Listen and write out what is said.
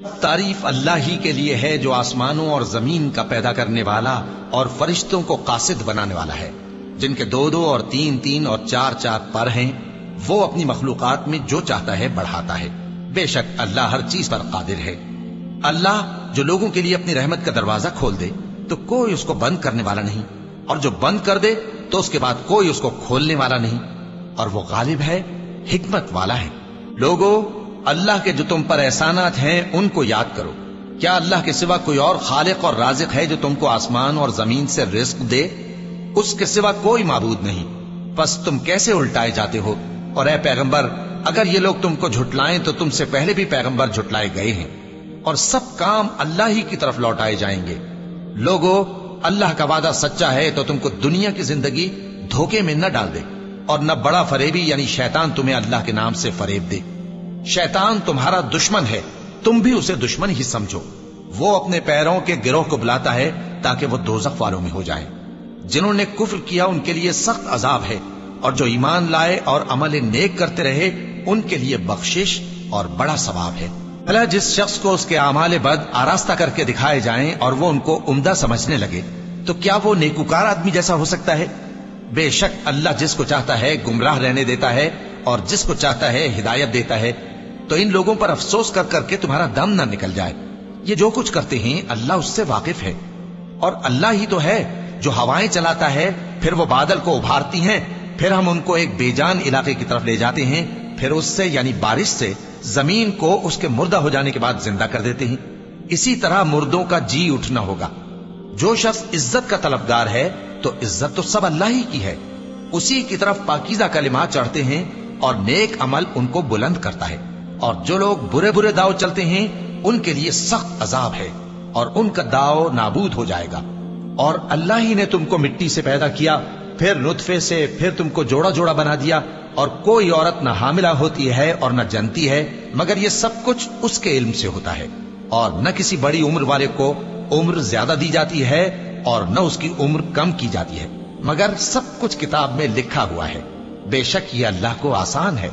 تعریف اللہ ہی کے لیے ہے جو آسمانوں اور زمین کا پیدا کرنے والا اور فرشتوں کو قاصد بنانے والا ہے، جن کے 2 اور 3 اور 4 پر ہیں۔ وہ اپنی مخلوقات میں جو چاہتا ہے بڑھاتا ہے، بے شک اللہ ہر چیز پر قادر ہے۔ اللہ جو لوگوں کے لیے اپنی رحمت کا دروازہ کھول دے تو کوئی اس کو بند کرنے والا نہیں، اور جو بند کر دے تو اس کے بعد کوئی اس کو کھولنے والا نہیں، اور وہ غالب ہے، حکمت والا ہے۔ لوگو، اللہ کے جو تم پر احسانات ہیں ان کو یاد کرو۔ کیا اللہ کے سوا کوئی اور خالق اور رازق ہے جو تم کو آسمان اور زمین سے رزق دے؟ اس کے سوا کوئی معبود نہیں، پس تم کیسے الٹائے جاتے ہو؟ اور اے پیغمبر، اگر یہ لوگ تم کو جھٹلائیں تو تم سے پہلے بھی پیغمبر جھٹلائے گئے ہیں، اور سب کام اللہ ہی کی طرف لوٹائے جائیں گے۔ لوگو، اللہ کا وعدہ سچا ہے تو تم کو دنیا کی زندگی دھوکے میں نہ ڈال دے، اور نہ بڑا فریبی یعنی شیطان تمہیں اللہ کے نام سے فریب دے۔ شیطان تمہارا دشمن ہے، تم بھی اسے دشمن ہی سمجھو۔ وہ اپنے پیروں کے گروہ کو بلاتا ہے تاکہ وہ دوزخ والوں میں ہو جائے۔ جنہوں نے کفر کیا ان کے لیے سخت عذاب ہے، اور جو ایمان لائے اور عمل نیک کرتے رہے ان کے لیے بخشش اور بڑا ثواب ہے۔ بھلا جس شخص کو اس کے اعمال بد آراستہ کر کے دکھائے جائیں اور وہ ان کو عمدہ سمجھنے لگے تو کیا وہ نیکوکار آدمی جیسا ہو سکتا ہے؟ بے شک اللہ جس کو چاہتا ہے گمراہ رہنے دیتا ہے اور جس کو چاہتا ہے ہدایت دیتا ہے۔ تو ان لوگوں پر افسوس کر کر کے تمہارا دم نہ نکل جائے، یہ جو کچھ کرتے ہیں اللہ اس سے واقف ہے۔ اور اللہ ہی تو ہے جو ہوائیں چلاتا ہے، پھر وہ بادل کو ابھارتی ہیں، پھر ہم ان کو ایک بے جان علاقے کی طرف لے جاتے ہیں، پھر اس سے یعنی بارش سے زمین کو اس کے مردہ ہو جانے کے بعد زندہ کر دیتے ہیں۔ اسی طرح مردوں کا جی اٹھنا ہوگا۔ جو شخص عزت کا طلبگار ہے تو عزت تو سب اللہ ہی کی ہے، اسی کی طرف پاکیزہ کلمات چڑھتے ہیں اور نیک عمل ان کو بلند کرتا ہے۔ اور جو لوگ برے برے داؤ چلتے ہیں ان کے لیے سخت عذاب ہے، اور ان کا داؤ نابود ہو جائے گا۔ اور اللہ ہی نے تم کو مٹی سے پیدا کیا، پھر نطفے سے، پھر تم کو جوڑا جوڑا بنا دیا، اور کوئی عورت نہ حاملہ ہوتی ہے اور نہ جنتی ہے، مگر یہ سب کچھ اس کے علم سے ہوتا ہے۔ اور نہ کسی بڑی عمر والے کو عمر زیادہ دی جاتی ہے اور نہ اس کی عمر کم کی جاتی ہے، مگر سب کچھ کتاب میں لکھا ہوا ہے۔ بے شک یہ اللہ کو آسان ہے۔